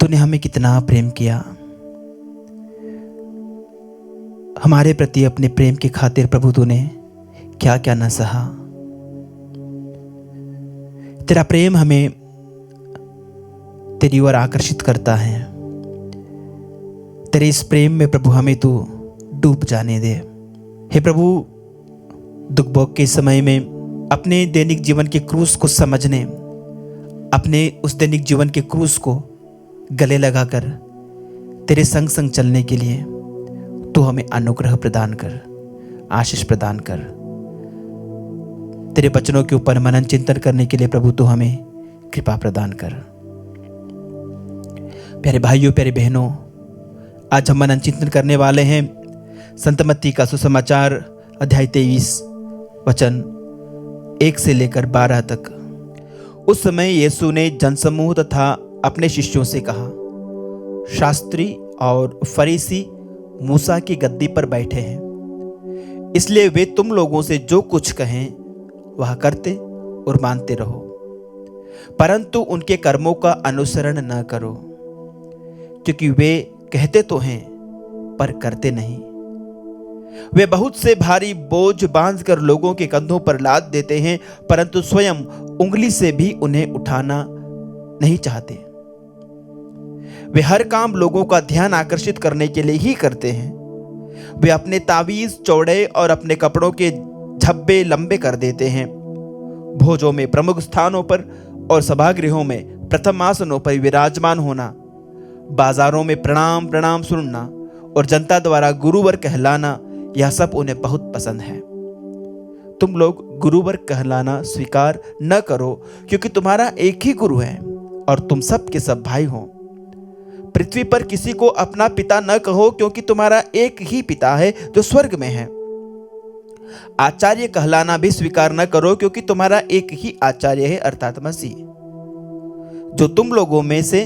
तूने हमें कितना प्रेम किया। हमारे प्रति अपने प्रेम की खातिर प्रभु तूने क्या क्या न सहा। तेरा प्रेम हमें तेरी ओर आकर्षित करता है। तेरे इस प्रेम में प्रभु हमें तू डूब जाने दे। हे प्रभु, दुख भोग के समय में अपने दैनिक जीवन के क्रूस को समझने, अपने उस दैनिक जीवन के क्रूस को गले लगाकर तेरे संग संग चलने के लिए तू हमें अनुग्रह प्रदान कर, आशीष प्रदान कर। तेरे वचनों के ऊपर मनन चिंतन करने के लिए प्रभु तू हमें कृपा प्रदान कर। प्यारे भाइयों, प्यारे बहनों, आज हम मनन चिंतन करने वाले हैं संत मत्ती का सुसमाचार अध्याय 23 वचन 1 से लेकर 12 तक। उस समय यीशु ने जनसमूह तथा अपने शिष्यों से कहा, शास्त्री और फरीसी मूसा की गद्दी पर बैठे हैं, इसलिए वे तुम लोगों से जो कुछ कहें वह करते और मानते रहो, परंतु उनके कर्मों का अनुसरण न करो, क्योंकि वे कहते तो हैं पर करते नहीं। वे बहुत से भारी बोझ बांधकर लोगों के कंधों पर लाद देते हैं, परंतु स्वयं उंगली से भी उन्हें उठाना नहीं चाहते। वे हर काम लोगों का ध्यान आकर्षित करने के लिए ही करते हैं। वे अपने तावीज चौड़े और अपने कपड़ों के झब्बे लंबे कर देते हैं। भोजों में प्रमुख स्थानों पर और सभागृहों में प्रथम आसनों पर विराजमान होना, बाजारों में प्रणाम प्रणाम सुनना और जनता द्वारा गुरुवर कहलाना, यह सब उन्हें बहुत पसंद है। तुम लोग गुरुवर कहलाना स्वीकार न करो, क्योंकि तुम्हारा एक ही गुरु है और तुम सब के सब भाई हो। पृथ्वी पर किसी को अपना पिता न कहो, क्योंकि तुम्हारा एक ही पिता है जो स्वर्ग में है। आचार्य कहलाना भी स्वीकार न करो, क्योंकि तुम्हारा एक ही आचार्य है, अर्थात मसीह। जो तुम लोगों में से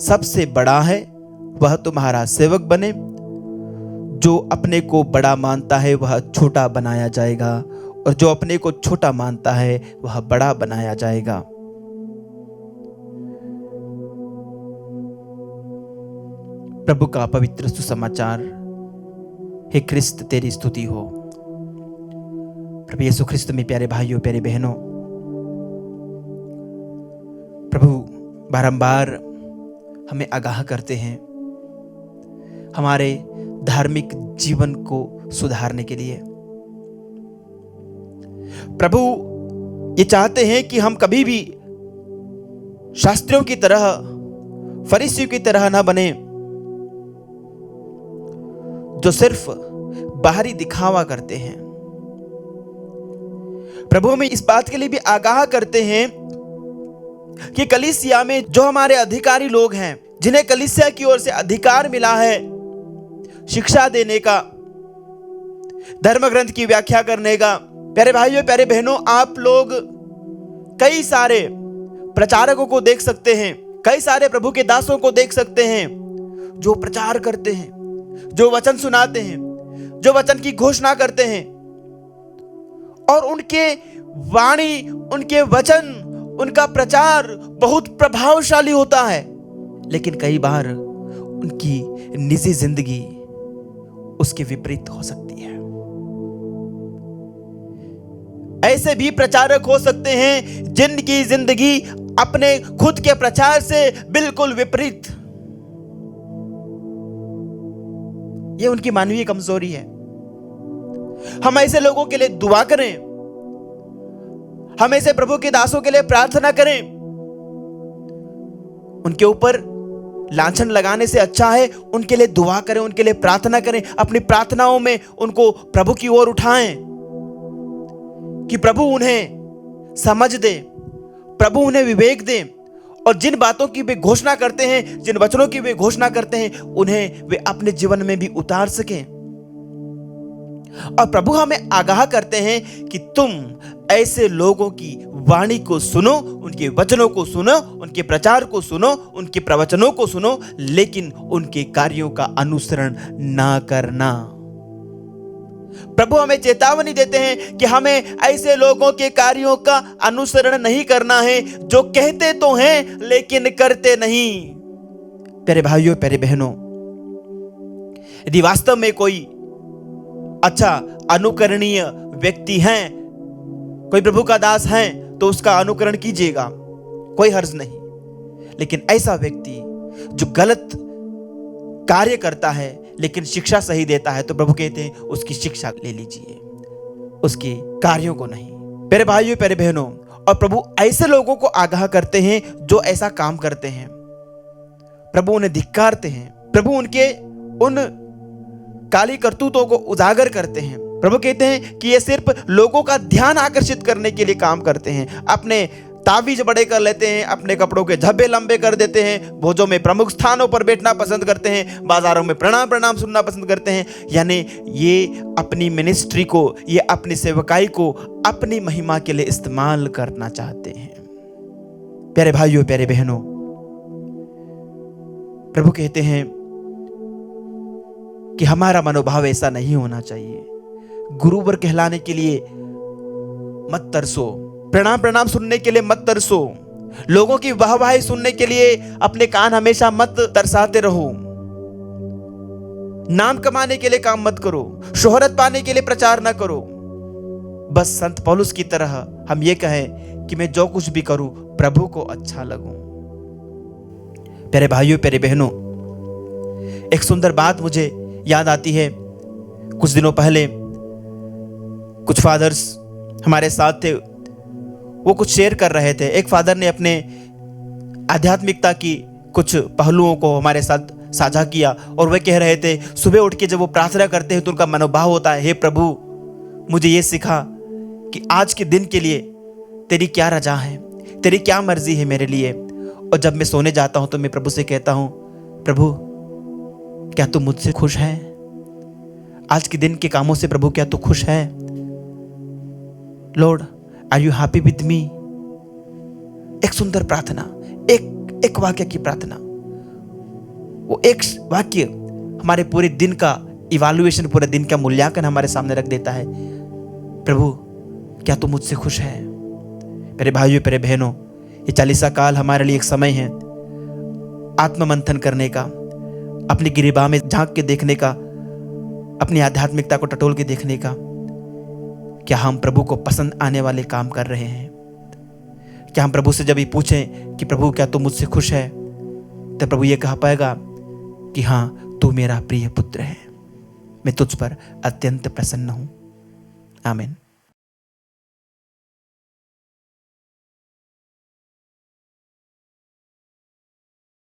सबसे बड़ा है वह तुम्हारा सेवक बने। जो अपने को बड़ा मानता है वह छोटा बनाया जाएगा, और जो अपने को छोटा मानता है वह बड़ा बनाया जाएगा। प्रभु का पवित्र सुसमाचार। हे क्रिस्त, तेरी स्तुति हो। प्रभु यीशु ख्रिस्त में प्यारे भाइयों, प्यारे बहनों, प्रभु बारंबार हमें आगाह करते हैं हमारे धार्मिक जीवन को सुधारने के लिए। प्रभु ये चाहते हैं कि हम कभी भी शास्त्रियों की तरह, फरीसियों की तरह ना बने, जो सिर्फ बाहरी दिखावा करते हैं। प्रभु हमें इस बात के लिए भी आगाह करते हैं कि कलीसिया में जो हमारे अधिकारी लोग हैं, जिन्हें कलीसिया की ओर से अधिकार मिला है शिक्षा देने का, धर्म ग्रंथ की व्याख्या करने का, प्यारे भाइयों, प्यारे बहनों, आप लोग कई सारे प्रचारकों को देख सकते हैं, कई सारे प्रभु के दासों को देख सकते हैं जो प्रचार करते हैं, जो वचन सुनाते हैं, जो वचन की घोषणा करते हैं, और उनके वाणी, उनके वचन, उनका प्रचार बहुत प्रभावशाली होता है। लेकिन कई बार उनकी निजी जिंदगी उसके विपरीत हो सकती है। ऐसे भी प्रचारक हो सकते हैं जिनकी जिंदगी अपने खुद के प्रचार से बिल्कुल विपरीत। यह उनकी मानवीय कमजोरी है। हम ऐसे लोगों के लिए दुआ करें, हम ऐसे प्रभु के दासों के लिए प्रार्थना करें। उनके ऊपर लांछन लगाने से अच्छा है उनके लिए दुआ करें, उनके लिए प्रार्थना करें। अपनी प्रार्थनाओं में उनको प्रभु की ओर उठाएं कि प्रभु उन्हें समझ दे, प्रभु उन्हें विवेक दे, और जिन बातों की वे घोषणा करते हैं, जिन वचनों की वे घोषणा करते हैं, उन्हें वे अपने जीवन में भी उतार सकें। और प्रभु हमें आगाह करते हैं कि तुम ऐसे लोगों की वाणी को सुनो, उनके वचनों को सुनो, उनके प्रचार को सुनो, उनके प्रवचनों को सुनो, लेकिन उनके कार्यों का अनुसरण ना करना। प्रभु हमें चेतावनी देते हैं कि हमें ऐसे लोगों के कार्यों का अनुसरण नहीं करना है जो कहते तो हैं लेकिन करते नहीं। प्यारे भाइयों, प्यारे बहनों, यदि वास्तव में कोई अच्छा अनुकरणीय व्यक्ति है, कोई प्रभु का दास है, तो उसका अनुकरण कीजिएगा, कोई हर्ज नहीं। लेकिन ऐसा व्यक्ति जो गलत कार्य करता है लेकिन शिक्षा सही देता है, तो प्रभु कहते हैं उसकी शिक्षा ले लीजिए, उसके कार्यों को नहीं। प्यारे भाइयों, प्यारे बहनों, और प्रभु ऐसे लोगों को आगाह करते हैं जो ऐसा काम करते हैं। प्रभु उन्हें धिक्कारते हैं, प्रभु उनके उन काली करतूतों को उजागर करते हैं। प्रभु कहते हैं कि ये सिर्फ लोगों का ध्यान आकर्षित करने के लिए काम करते हैं। अपने तावीज बड़े कर लेते हैं, अपने कपड़ों के झब्बे लंबे कर देते हैं, भोजों में प्रमुख स्थानों पर बैठना पसंद करते हैं, बाजारों में प्रणाम प्रणाम सुनना पसंद करते हैं। यानी ये अपनी मिनिस्ट्री को, ये अपनी सेवकाई को अपनी महिमा के लिए इस्तेमाल करना चाहते हैं। प्यारे भाइयों, प्यारे बहनों, प्रभु कहते हैं कि हमारा मनोभाव ऐसा नहीं होना चाहिए। गुरुवर कहलाने के लिए मत तरसो, प्रणाम प्रणाम सुनने के लिए मत तरसो, लोगों की वाहवाही सुनने के लिए अपने कान हमेशा मत तरसाते रहो, नाम कमाने के लिए काम मत करो, शोहरत पाने के लिए प्रचार ना करो। बस संत पौलुस की तरह हम ये कहें कि मैं जो कुछ भी करूं प्रभु को अच्छा लगूं। प्यारे भाइयों, प्यारे बहनों, एक सुंदर बात मुझे याद आती है। कुछ दिनों पहले कुछ फादर्स हमारे साथ थे, वो कुछ शेयर कर रहे थे। एक फादर ने अपने आध्यात्मिकता की कुछ पहलुओं को हमारे साथ साझा किया और वे कह रहे थे, सुबह उठ के जब वो प्रार्थना करते हैं तो उनका मनोभाव होता है, हे प्रभु मुझे ये सिखा कि आज के दिन के लिए तेरी क्या रजा है, तेरी क्या मर्जी है मेरे लिए। और जब मैं सोने जाता हूं तो मैं प्रभु से कहता हूं, प्रभु क्या तू मुझसे खुश है? आज के दिन के कामों से प्रभु क्या तू खुश है? Lord are you happy with me? एक सुंदर प्रार्थना, एक वाक्य की प्रार्थना, वो एक वाक्य हमारे पूरे दिन का इवैल्यूएशन, पूरे दिन का मूल्यांकन हमारे सामने रख देता है। प्रभु क्या तू मुझसे खुश है? मेरे भाइयों, मेरे बहनों, ये 40 काल हमारे लिए एक समय है आत्ममंथन करने का, अपनी गिरिबाह में झांक के देखने का, अपनी आध्यात्मिकता को टटोल के देखने का। क्या हम प्रभु को पसंद आने वाले काम कर रहे हैं? क्या हम प्रभु से जब ये पूछें कि प्रभु क्या तू मुझसे खुश है, तो प्रभु ये कह पाएगा कि हाँ तू मेरा प्रिय पुत्र है, मैं तुझ पर अत्यंत प्रसन्न हूं। आमीन।